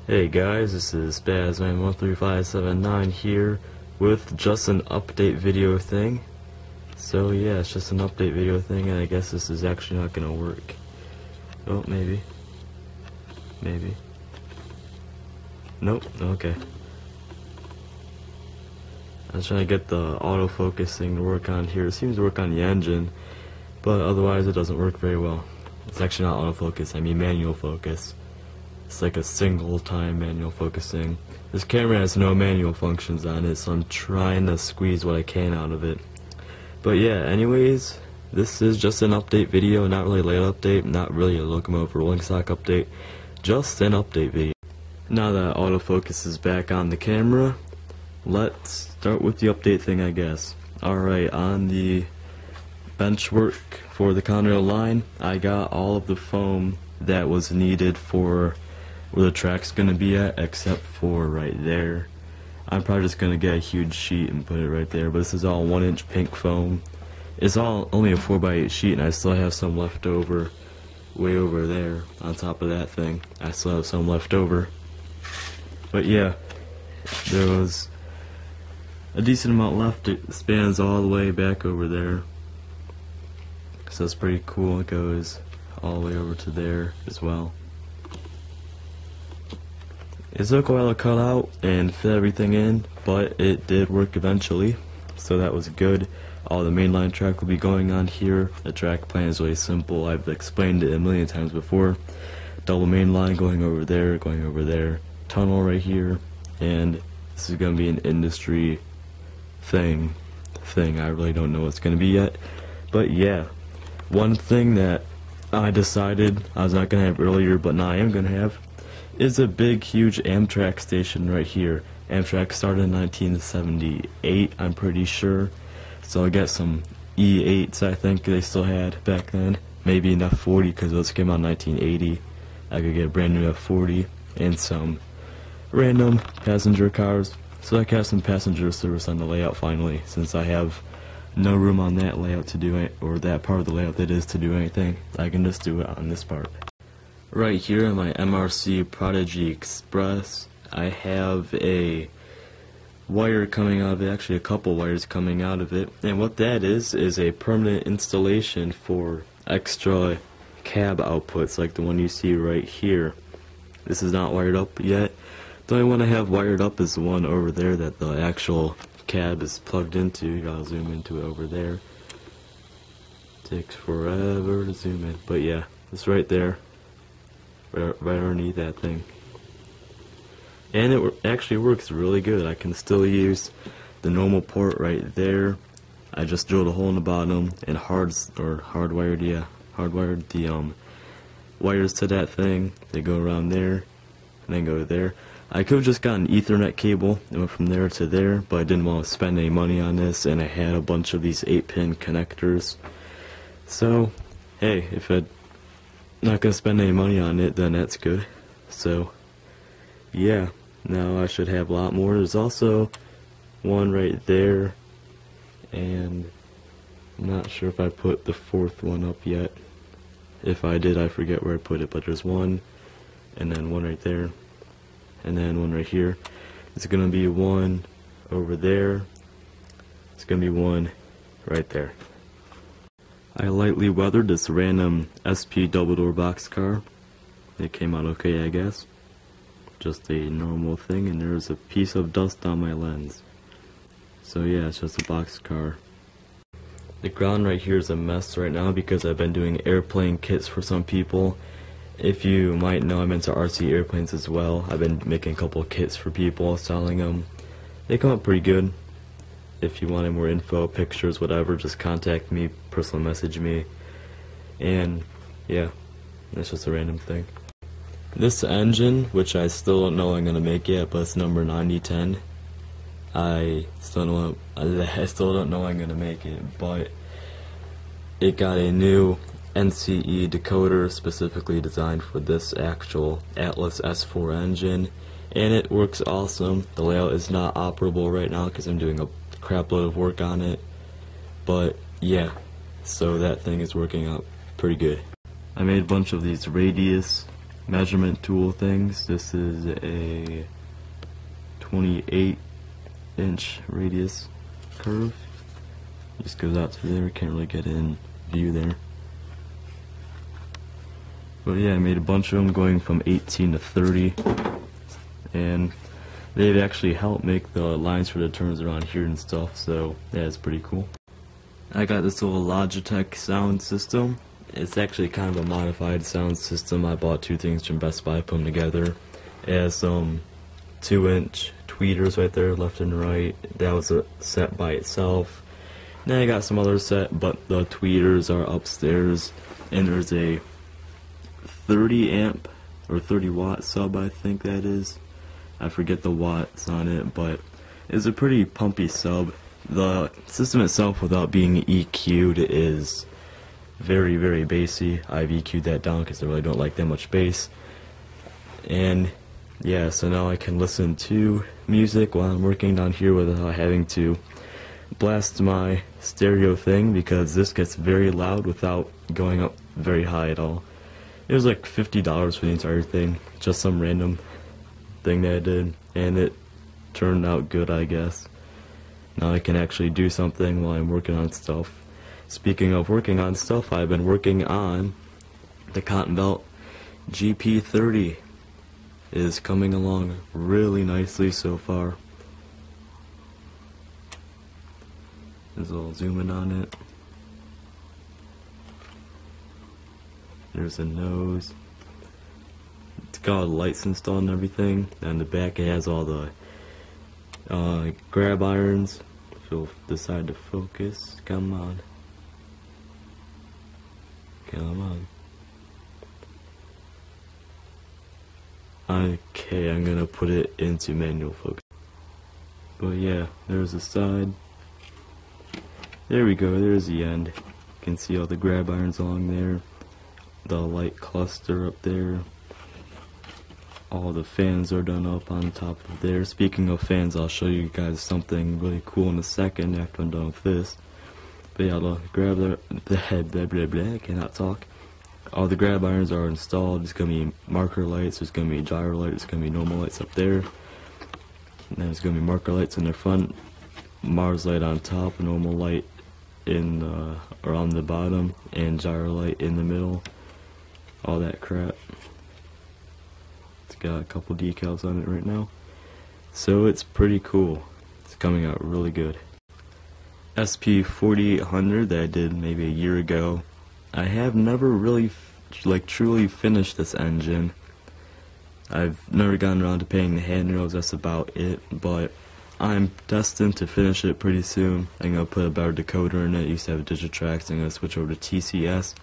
Hey guys, this is Spazman 13579 here with just an update video thing. So yeah, it's just an update video thing, and I guess this is actually not gonna work. Oh, maybe. Maybe. Nope, okay. I was trying to get the autofocus thing to work on here. It seems to work on the engine, but otherwise it doesn't work very well. It's actually not autofocus, I mean manual focus. It's like a single time manual focusing. This camera has no manual functions on it, so I'm trying to squeeze what I can out of it. But yeah, anyways, this is just an update video, not really a layout update, not really a Locomotive rolling stock update, just an update video. Now that autofocus is back on the camera, let's start with the update thing, I guess. Alright, on the bench work for the Conrail line, I got all of the foam that was needed for where the track's gonna be at, except for right there. I'm probably just gonna get a huge sheet and put it right there, but this is all 1-inch pink foam. It's all only a 4x8 sheet, and I still have some left over way over there on top of that thing. I still have some left over. But yeah, there was a decent amount left. It spans all the way back over there, so it's pretty cool. It goes all the way over to there as well. It took a while to cut out and fit everything in, but it did work eventually, so that was good. All the mainline track will be going on here. The track plan is really simple. I've explained it a million times before. Double mainline going over there, tunnel right here, and this is going to be an industry thing. I really don't know what's going to be yet, but yeah. One thing that I decided I was not going to have earlier, but now I am going to have, is a big, huge Amtrak station right here. Amtrak started in 1978, I'm pretty sure. So I got some E8s, I think they still had back then. Maybe an F40, because those came out in 1980. I could get a brand new F40 and some random passenger cars. So I can have some passenger service on the layout finally, since I have no room on that layout to do it, or that part of the layout that is to do anything. I can just do it on this part. Right here in my MRC Prodigy Express, I have a wire coming out of it, actually a couple wires coming out of it, and what that is a permanent installation for extra cab outputs like the one you see right here. This is not wired up yet. The only one I have wired up is the one over there that the actual cab is plugged into. You gotta zoom into it over there. Takes forever to zoom in, but yeah, it's right there. Right underneath that thing, and it actually works really good. I can still use the normal port right there. I just drilled a hole in the bottom and hardwired the wires to that thing. They go around there and then go there. I could have just got an Ethernet cable and went from there to there, but I didn't want to spend any money on this, and I had a bunch of these 8-pin connectors. So hey, if I'd not gonna spend any money on it, then that's good. So yeah, now I should have a lot more. There's also one right there, and I'm not sure if I put the fourth one up yet. If I did, I forget where I put it, but there's one, and then one right there, and then one right here. It's gonna be one over there. It's gonna be one right there. I lightly weathered this random SP double-door boxcar. It came out okay, I guess. Just a normal thing, and there's a piece of dust on my lens. So yeah, it's just a boxcar. The ground right here is a mess right now because I've been doing airplane kits for some people. If you might know, I'm into RC airplanes as well. I've been making a couple of kits for people, selling them. They come out pretty good. If you want any more info, pictures, whatever, just contact me, personal message me, and yeah, that's just a random thing. This engine, which I still don't know I'm gonna make yet, but it's number 9010. I still don't know I'm gonna make it, but it got a new NCE decoder specifically designed for this actual Atlas S4 engine, and it works awesome. The layout is not operable right now because I'm doing a crap load of work on it, but yeah, so that thing is working out pretty good. I made a bunch of these radius measurement tool things. This is a 28-inch radius curve. Just goes out to there, can't really get in view there. But yeah, I made a bunch of them going from 18 to 30, and they've actually helped make the lines for the turns around here and stuff, so yeah, it's pretty cool. I got this little Logitech sound system. It's actually kind of a modified sound system. I bought two things from Best Buy, put them together. It has some 2-inch tweeters right there, left and right. That was a set by itself. Then I got some other set, but the tweeters are upstairs, and there's a 30 amp or 30 watt sub, I think that is. I forget the watts on it, but it's a pretty pumpy sub. The system itself, without being EQ'd, is very, very bassy. I've EQ'd that down because I really don't like that much bass. And yeah, so now I can listen to music while I'm working down here without having to blast my stereo thing, because this gets very loud without going up very high at all. It was like $50 for the entire thing, just some random thing that I did, and it turned out good, I guess. Now I can actually do something while I'm working on stuff. Speaking of working on stuff, I've been working on the Cotton Belt GP30. It is coming along really nicely so far. There's a little zoom in on it. There's a nose. It's got all the lights installed and everything. On the back it has all the grab irons. If you'll decide to focus, come on. Come on. Okay, I'm gonna put it into manual focus. But yeah, there's the side. There we go, there's the end. You can see all the grab irons along there. The light cluster up there. All the fans are done up on top of there. Speaking of fans, I'll show you guys something really cool in a second after I'm done with this. But yeah, the grab I cannot talk. All the grab irons are installed. There's gonna be marker lights, there's gonna be gyro lights, there's gonna be normal lights up there. And then there's gonna be marker lights in the front, Mars light on top, normal light in or on the bottom, and gyro light in the middle. All that crap. It's got a couple decals on it right now, so it's pretty cool. It's coming out really good. SP 4800 that I did maybe a year ago. I have never really truly finished this engine. I've never gotten around to painting the handrails, that's about it, but I'm destined to finish it pretty soon. I'm going to put a better decoder in it. It used to have a Digitrax, so I'm going to switch over to TCS,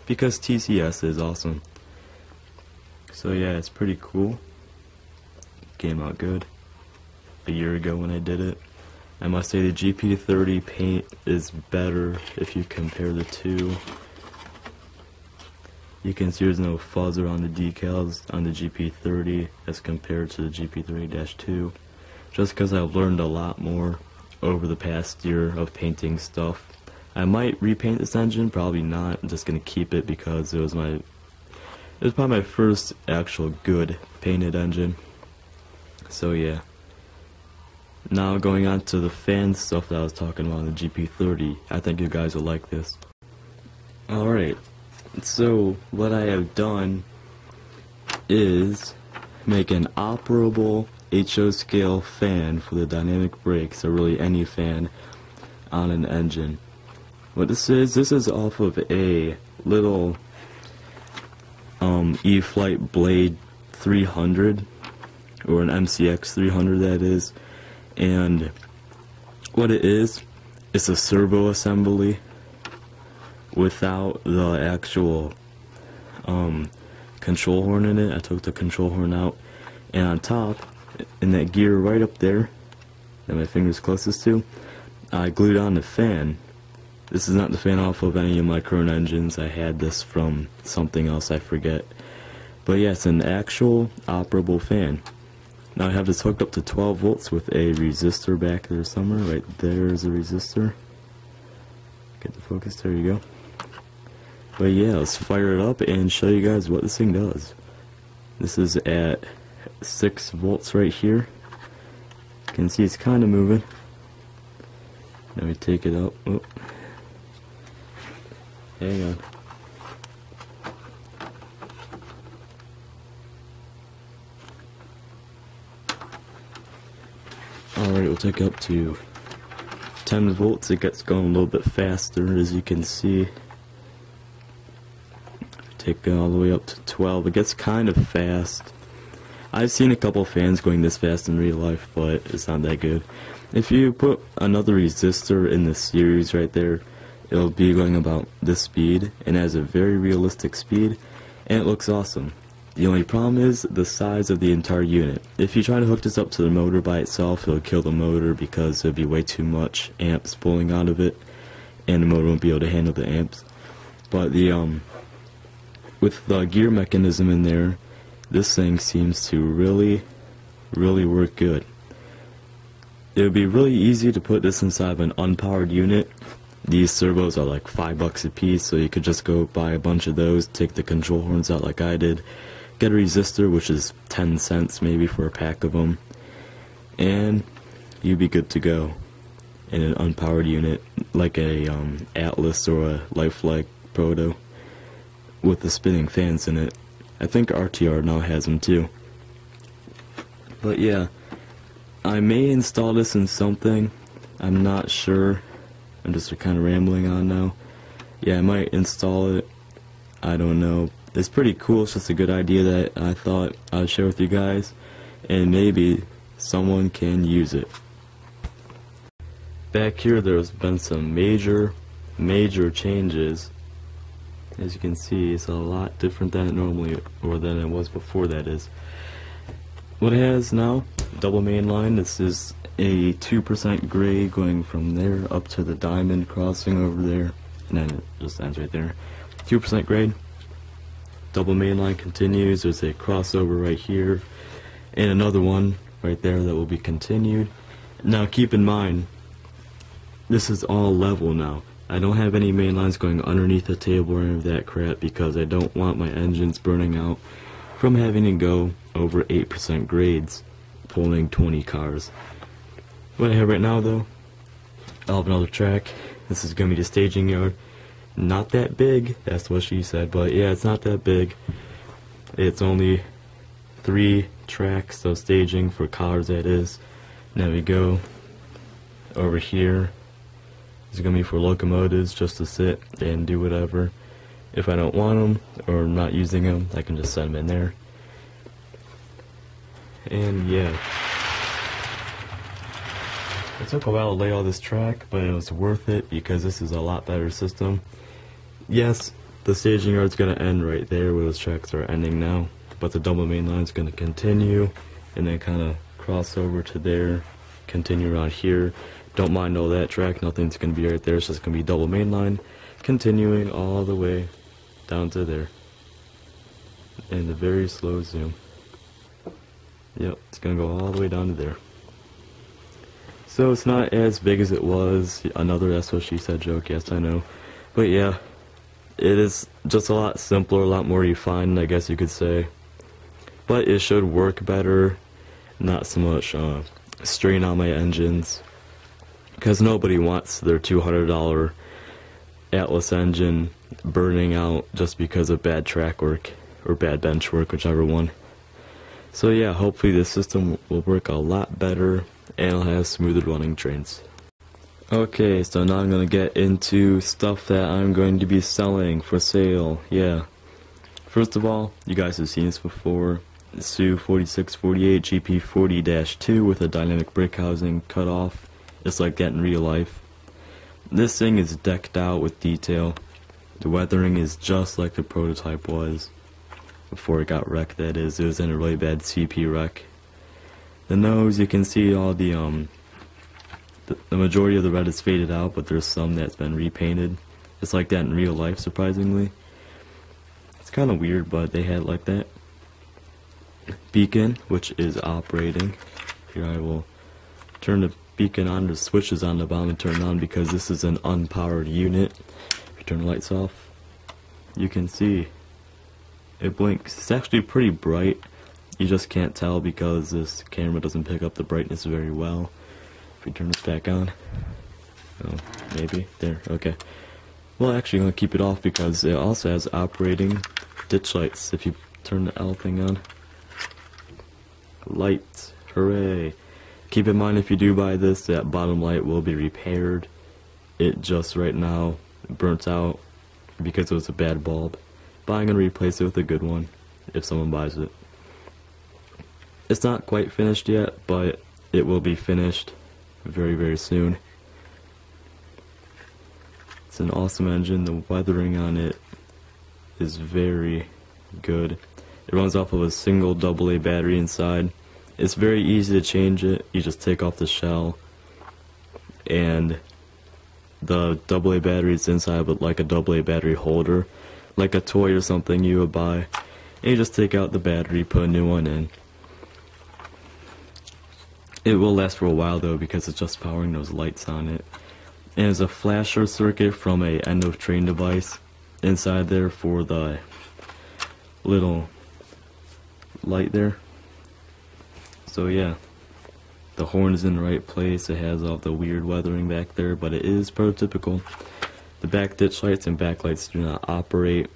because TCS is awesome. So yeah, it's pretty cool. Came out good a year ago when I did it. I must say the GP30 paint is better if you compare the two. You can see there's no fuzz around the decals on the GP30 as compared to the GP30-2. Just because I've learned a lot more over the past year of painting stuff. I might repaint this engine, probably not. I'm just gonna keep it because it was probably my first actual good painted engine. So yeah. Now going on to the fan stuff that I was talking about on the GP30. I think you guys will like this. Alright, so what I have done is make an operable HO scale fan for the dynamic brakes, or really any fan on an engine. What this is off of a little E-Flight Blade 300, or an MCX 300 that is, and what it is, it's a servo assembly without the actual control horn in it. I took the control horn out, and on top, in that gear right up there that my finger's closest to, I glued on the fan. This is not the fan off of any of my current engines. I had this from something else, I forget. But yeah, it's an actual operable fan. Now I have this hooked up to 12 volts with a resistor back there somewhere. Right there is a resistor. Get the focus, there you go. But yeah, let's fire it up and show you guys what this thing does. This is at 6 volts right here. You can see it's kind of moving. Now we take it up. Oh. Hang on. Alright, we'll take it up to 10 volts. It gets going a little bit faster, as you can see. Take it all the way up to 12. It gets kind of fast. I've seen a couple fans going this fast in real life, but it's not that good. If you put another resistor in the series right there, it'll be going about this speed, and has a very realistic speed, and it looks awesome. The only problem is the size of the entire unit. If you try to hook this up to the motor by itself, it'll kill the motor because there'll be way too much amps pulling out of it, and the motor won't be able to handle the amps. But the with the gear mechanism in there, this thing seems to really work good. It would be really easy to put this inside of an unpowered unit. These servos are like $5 a piece, so you could just go buy a bunch of those, take the control horns out like I did, get a resistor, which is 10 cents maybe for a pack of them, and you'd be good to go in an unpowered unit like a Atlas or a Lifelike Proto with the spinning fans in it. I think RTR now has them too. But yeah, I may install this in something. I'm not sure. I'm just kind of rambling on now. Yeah, I might install it. I don't know. It's pretty cool. It's just a good idea that I thought I'd share with you guys, and maybe someone can use it. Back here, there's been some major changes. As you can see, it's a lot different than it normally, or than it was before, that is. What it has now, double main line. This is a 2% grade going from there up to the diamond crossing over there, and then it just ends right there. 2% grade. Double main line continues. There's a crossover right here, and another one right there that will be continued. Now keep in mind, this is all level now. I don't have any main lines going underneath the table or any of that crap because I don't want my engines burning out from having to go over 8% grades pulling 20 cars. What I have right now though, I'll have another track. This is going to be the staging yard. Not that big, that's what she said, but yeah, it's not that big. It's only 3 tracks of staging for cars, that is. Now we go over here. It's going to be for locomotives, just to sit and do whatever. If I don't want them or I'm not using them, I can just set them in there. And yeah, it took a while to lay all this track, but it was worth it because this is a lot better system. Yes, the staging yard's going to end right there where those tracks are ending now, but the double main line is going to continue and then kind of cross over to there, continue around here. Don't mind all that track, nothing's going to be right there, it's just going to be double main line, continuing all the way down to there. And a very slow zoom. Yep, it's going to go all the way down to there. So it's not as big as it was. Another that's what she said joke, yes I know. But yeah, it is just a lot simpler, a lot more refined, I guess you could say. But it should work better, not so much strain on my engines. Because nobody wants their $200 Atlas engine burning out just because of bad track work, or bad bench work, whichever one. So yeah, hopefully this system will work a lot better and it'll have smoother running trains. Okay, so now I'm going to get into stuff that I'm going to be selling for sale. Yeah. First of all, you guys have seen this before. The SU 4648 GP40-2 with a dynamic brake housing cut off. It's like that in real life. This thing is decked out with detail. The weathering is just like the prototype was before it got wrecked, that is. It was in a really bad CP wreck. The nose, you can see all the majority of the red is faded out, but there's some that's been repainted. It's like that in real life, surprisingly. It's kind of weird, but they had it like that. Beacon, which is operating. Here I will turn the beacon on, the switches on the bottom and turn it on because this is an unpowered unit. If you turn the lights off, you can see it blinks. It's actually pretty bright. You just can't tell because this camera doesn't pick up the brightness very well. If we turn this back on. Oh, maybe. There, okay. Well, actually, I'm going to keep it off because it also has operating ditch lights. If you turn the L thing on. Lights. Hooray. Keep in mind, if you do buy this, that bottom light will be repaired. It just right now burnt out because it was a bad bulb. But I'm going to replace it with a good one if someone buys it. It's not quite finished yet, but it will be finished very, very soon. It's an awesome engine. The weathering on it is very good. It runs off of a single AA battery inside. It's very easy to change it. You just take off the shell, and the AA battery is inside, but like a AA battery holder, like a toy or something you would buy. And you just take out the battery, put a new one in. It will last for a while though because it's just powering those lights on it. And there's a flasher circuit from a end of train device inside there for the little light there. So yeah, the horn is in the right place. It has all the weird weathering back there, but it is prototypical. The back ditch lights and backlights do not operate.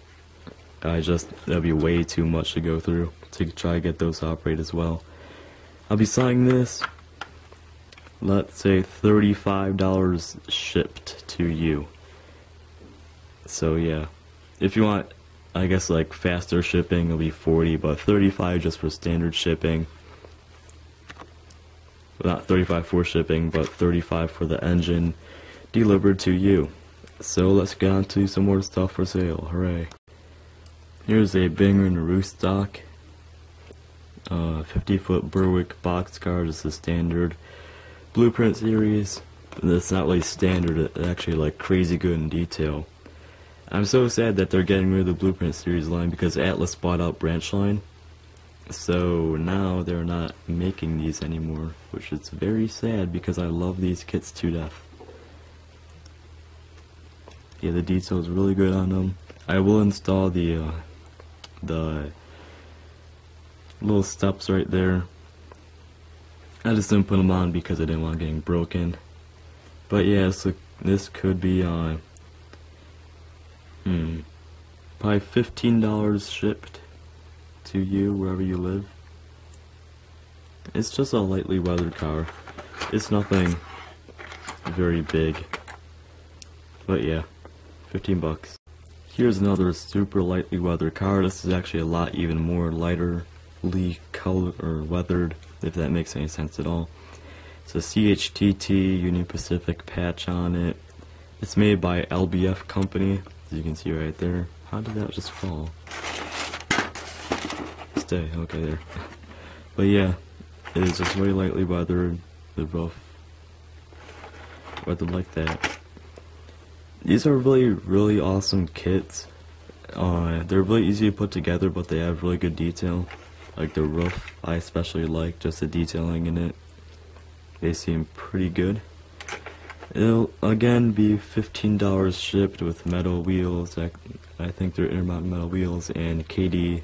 That'd be way too much to go through to try to get those to operate as well. I'll be selling this, let's say $35 shipped to you. So yeah, if you want, I guess like faster shipping, it'll be $40, but $35 just for standard shipping. Well, not $35 for shipping, but $35 for the engine delivered to you. So let's get on to some more stuff for sale. Hooray! Here's a Bing & Roost stock. 50-foot Berwick boxcar, just a standard blueprint series. It's not really standard, it's actually like crazy good in detail. I'm so sad that they're getting rid of the blueprint series line because Atlas bought out Branchline. So now they're not making these anymore, which is very sad because I love these kits to death. Yeah, the detail is really good on them. I will install the little steps right there. I just didn't put them on because I didn't want getting broken. But yeah, so this could be probably $15 shipped to you wherever you live. It's just a lightly weathered car. It's nothing very big. But yeah, 15 bucks. Here's another super lightly weathered car. This is actually a lot even more lighterly colored or weathered, if that makes any sense at all. It's a CHTT Union Pacific patch on it. It's made by LBF company, as you can see right there. How did that just fall? Stay, okay there. But yeah, it is just very lightly weathered, the roof weathered like that. These are really awesome kits. They're really easy to put together, but they have really good detail. Like the roof, I especially like just the detailing in it. They seem pretty good. It'll again be $15 shipped with metal wheels. I think they're Intermount metal wheels and KD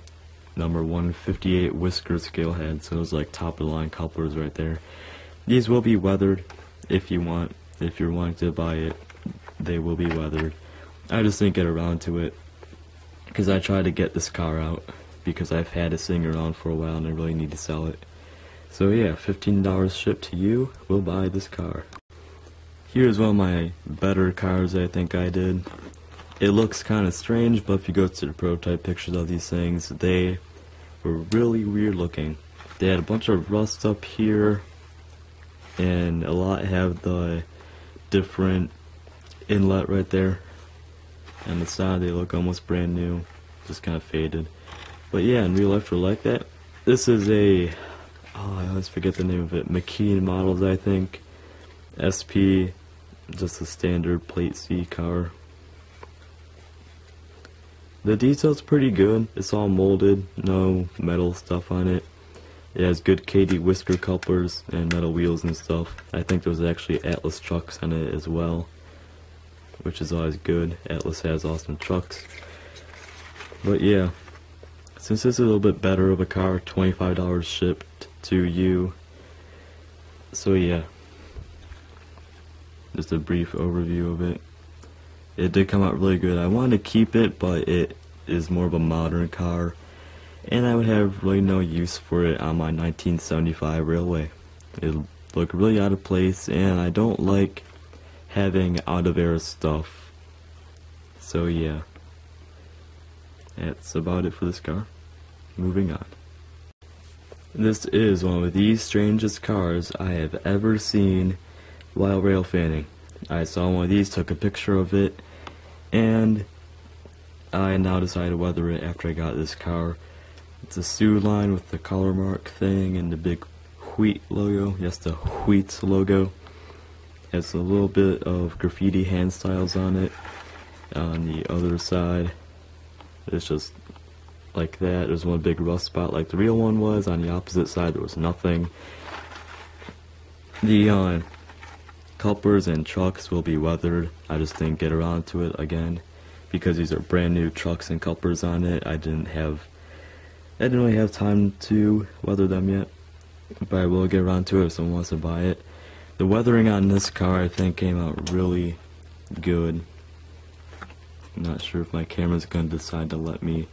number 158 whisker scale head. So it's like top of the line couplers right there. These will be weathered if you're wanting to buy it. They will be weathered. I just didn't get around to it because I tried to get this car out because I've had it sitting around for a while and I really need to sell it. So yeah, $15 shipped to you. We'll buy this car. Here's one of my better cars I think I did. It looks kind of strange, but if you go to the prototype pictures of these things, they were really weird looking. They had a bunch of rust up here, and a lot have the different inlet right there. On the side they look almost brand new, just kind of faded. But yeah, in real life they're like that. This is a, I always forget the name of it, McKean Models I think. SP, just a standard plate C car. The detail's pretty good. It's all molded, no metal stuff on it. It has good KD whisker couplers and metal wheels and stuff. I think there's actually Atlas trucks on it as well, which is always good. Atlas has awesome trucks. But yeah, Since this is a little bit better of a car, $25 shipped to you. So yeah, just a brief overview of it. It did come out really good. I wanted to keep it, but it is more of a modern car, and I would have really no use for it on my 1975 Railway. It'll look really out of place, and I don't like having out-of-air stuff. So yeah, that's about it for this car. Moving on. This is one of the strangest cars I have ever seen while rail fanning. I saw one of these, took a picture of it, and I now decided to weather it after I got this car. It's a Sioux line with the color mark thing and the big wheat logo. Yes, the wheat logo. Has a little bit of graffiti hand styles on it. On the other side, it's just like that. There's one big rust spot like the real one was. On the opposite side, there was nothing. The couplers and trucks will be weathered. I just didn't get around to it again because these are brand new trucks and couplers on it. I didn't really have time to weather them yet, but I will get around to it if someone wants to buy it. The weathering on this car, I think, came out really good. I'm not sure if my camera's going to decide to let me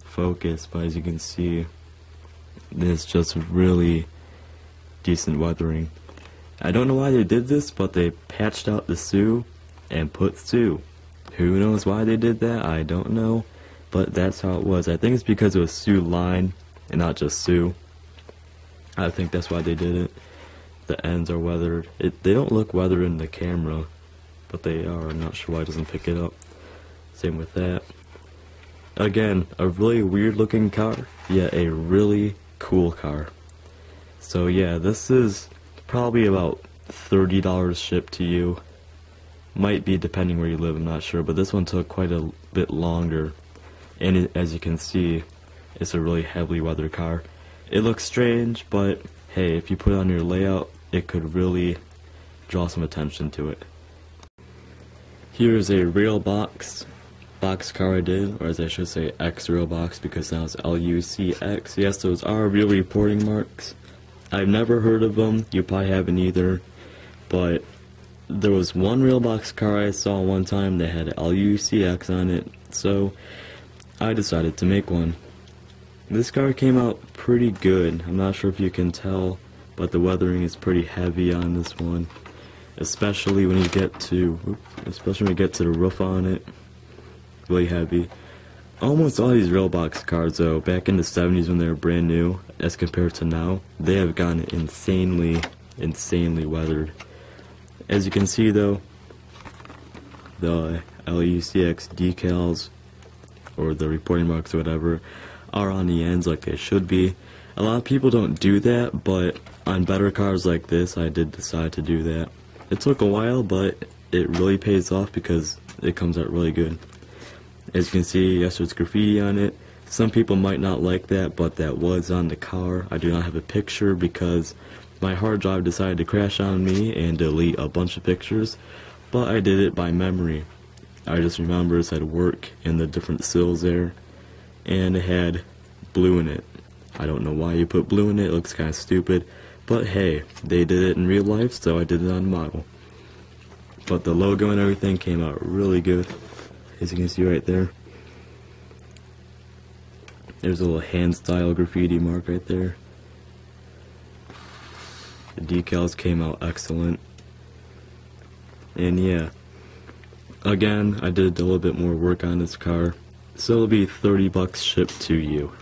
focus, but as you can see, there's just really decent weathering. I don't know why they did this, but they patched out the Sioux and put Sioux. Who knows why they did that? I don't know, but that's how it was. I think it's because it was Sioux line and not just Sioux. I think that's why they did it. The ends are weathered. They don't look weathered in the camera, but they are. I'm not sure why it doesn't pick it up. Same with that. Again, a really weird looking car, yet a really cool car. So yeah, this is probably about $30 shipped to you. Might be depending where you live, I'm not sure, but this one took quite a bit longer. And as you can see, it's a really heavily weathered car. It looks strange, but hey, if you put it on your layout, it could really draw some attention to it. Here's a real box car I did, or as I should say, X real box, because now it's LUCX. Yes, those are real reporting marks. I've never heard of them, you probably haven't either, but there was one real box car I saw one time that had LUCX on it, so I decided to make one. This car came out pretty good. I'm not sure if you can tell, but the weathering is pretty heavy on this one, especially when you get to the roof on it. Really heavy. Almost all these real box cars, though, back in the 70s when they were brand new, as compared to now, they have gotten insanely weathered. As you can see, though, the LUCX decals, or the reporting marks or whatever, are on the ends like they should be. A lot of people don't do that, but on better cars like this, I did decide to do that. It took a while, but it really pays off because it comes out really good. As you can see, yes, there's graffiti on it. Some people might not like that, but that was on the car. I do not have a picture because my hard drive decided to crash on me and delete a bunch of pictures, but I did it by memory. I just remember it said work in the different sills there, and it had blue in it. I don't know why you put blue in it, it looks kind of stupid, but hey, they did it in real life, so I did it on the model. But the logo and everything came out really good, as you can see right there. There's a little hand style graffiti mark right there. The decals came out excellent. And yeah, again, I did a little bit more work on this car, so it'll be $30 shipped to you.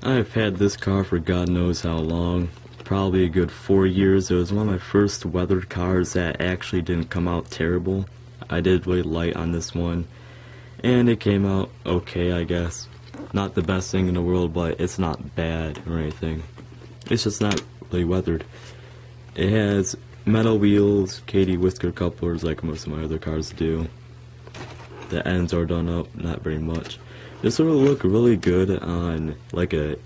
I've had this car for God knows how long, probably a good 4 years. It was one of my first weathered cars that actually didn't come out terrible. I did really light on this one, and it came out okay, I guess. Not the best thing in the world, but it's not bad or anything. It's just not really weathered. It has metal wheels, Katie whisker couplers like most of my other cars do. The ends are done up, not very much. This will look really good on like a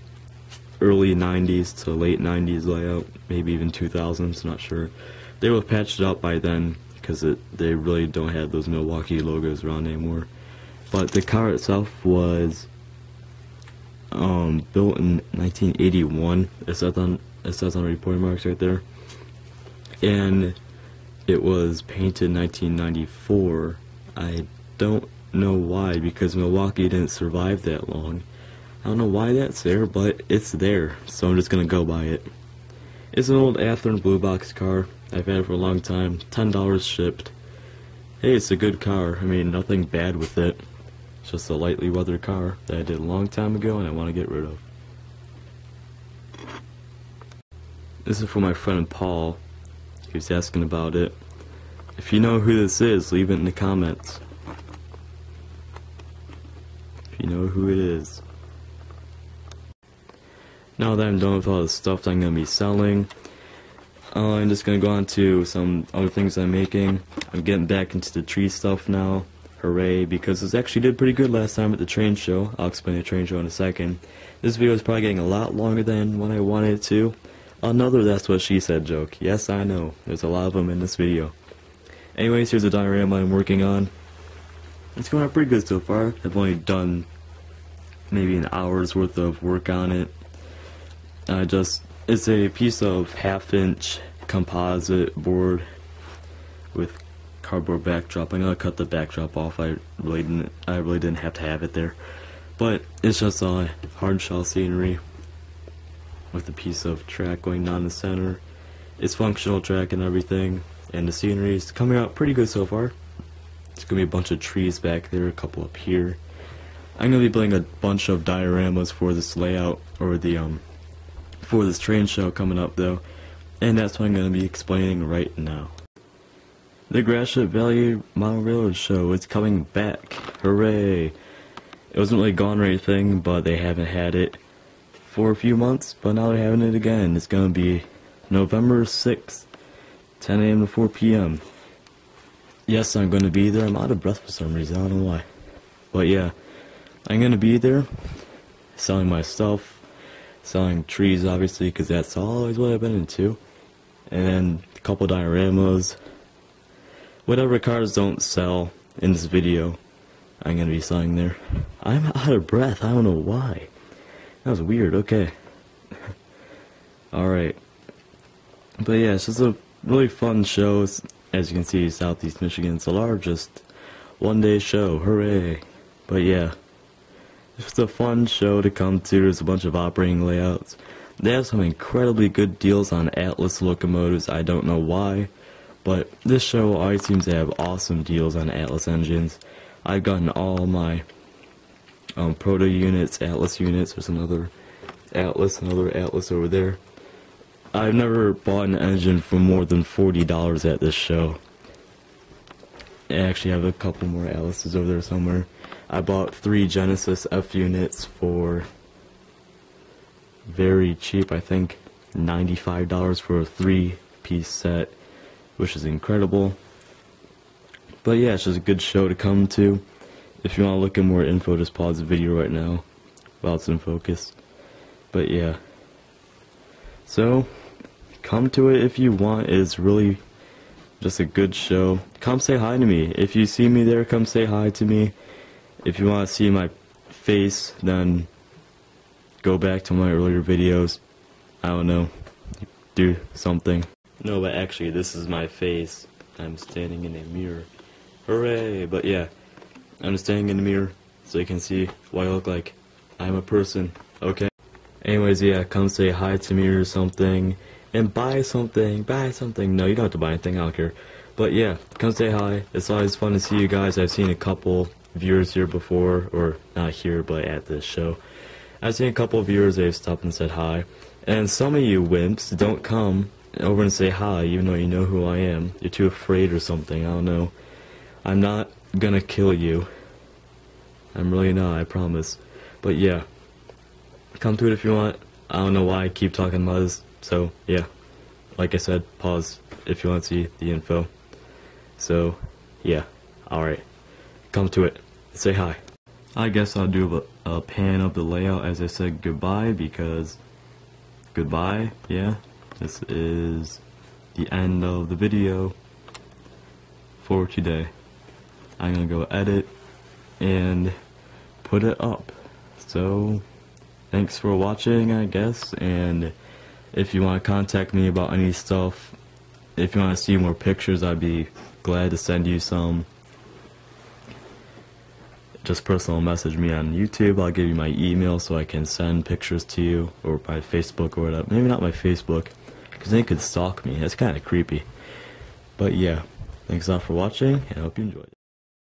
early 90s to late 90s layout, maybe even 2000s, not sure. They will have patched it up by then because they really don't have those Milwaukee logos around anymore. but the car itself was built in 1981. It says on the reporting marks right there, and it was painted in 1994. I don't know why, because Milwaukee didn't survive that long. I don't know why that's there, but it's there, so I'm just gonna go by it. It's an old Athearn blue box car. I've had it for a long time. $10 shipped. Hey, it's a good car. I mean, nothing bad with it. It's just a lightly weathered car that I did a long time ago and I want to get rid of. This is for my friend Paul. He was asking about it. If you know who this is, leave it in the comments. If you know who it is. Now that I'm done with all the stuff that I'm going to be selling, I'm just going to go on to some other things I'm making. I'm getting back into the tree stuff now. Hooray, because this actually did pretty good last time at the train show. I'll explain the train show in a second. This video is probably getting a lot longer than what I wanted it to. Another That's What She Said joke. Yes, I know. There's a lot of them in this video. Anyways, here's a diorama I'm working on. It's going out pretty good so far. I've only done maybe an hour's worth of work on it. It's a piece of 1/2-inch composite board with cardboard backdrop. I'm gonna cut the backdrop off. I really didn't have to have it there, but it's just a hard shell scenery with a piece of track going down the center. It's functional track and everything, and the scenery is coming out pretty good so far. It's gonna be a bunch of trees back there, a couple up here. I'm gonna be building a bunch of dioramas for this layout, or the for this train show coming up though, and that's what I'm going to be explaining right now. The Gratiot Valley Model Railroad show is coming back. Hooray! It wasn't really gone or anything, but they haven't had it for a few months, but now they're having it again. It's going to be November 6th, 10 a.m. to 4 p.m. Yes, I'm going to be there. I'm out of breath for some reason, I don't know why. But yeah, I'm going to be there selling my stuff. Selling trees, obviously, because that's always what I've been into. And then a couple dioramas. Whatever cars don't sell in this video, I'm going to be selling there. I'm out of breath. I don't know why. That was weird. Okay. Alright. But yeah, it's just a really fun show. As you can see, Southeast Michigan. It's the largest one-day show. Hooray. But yeah. It's a fun show to come to. There's a bunch of operating layouts. They have some incredibly good deals on Atlas locomotives. I don't know why, but this show always seems to have awesome deals on Atlas engines. I've gotten all my proto units, Atlas units. There's another Atlas over there. I've never bought an engine for more than $40 at this show. I actually have a couple more Atlases over there somewhere. I bought 3 Genesis F units for very cheap, I think $95 for a 3-piece set, which is incredible. But yeah, it's just a good show to come to. If you want to look at more info, just pause the video right now while it's in focus. But yeah, so come to it if you want. It's really just a good show. Come say hi to me. If you see me there, come say hi to me. If you want to see my face, then go back to my earlier videos. I don't know, do something. No, but actually this is my face. I'm standing in a mirror. Hooray! But yeah, I'm standing in the mirror so you can see what I look like. I'm a person, okay? Anyways, yeah, come say hi to me or something. And buy something. No, you don't have to buy anything, I don't care. But yeah, come say hi. It's always fun to see you guys. I've seen a couple viewers here before, or not here, but at this show. I've seen a couple of viewers, they've stopped and said hi. And some of you wimps don't come over and say hi, even though you know who I am. You're too afraid or something, I don't know. I'm not gonna kill you. I'm really not, I promise. But yeah, come to it if you want. I don't know why I keep talking about this, so yeah. Like I said, pause if you want to see the info. So, yeah, alright. Come to it. Say hi. I guess I'll do a pan of the layout as I said goodbye, because goodbye, yeah. This is the end of the video for today. I'm gonna go edit and put it up. So thanks for watching, I guess, and if you want to contact me about any stuff, if you want to see more pictures, I'd be glad to send you some. Just personal message me on YouTube. I'll give you my email so I can send pictures to you, or my Facebook or whatever. Maybe not my Facebook, because they could stalk me. That's kind of creepy. But yeah, thanks a lot for watching, and I hope you enjoyed it.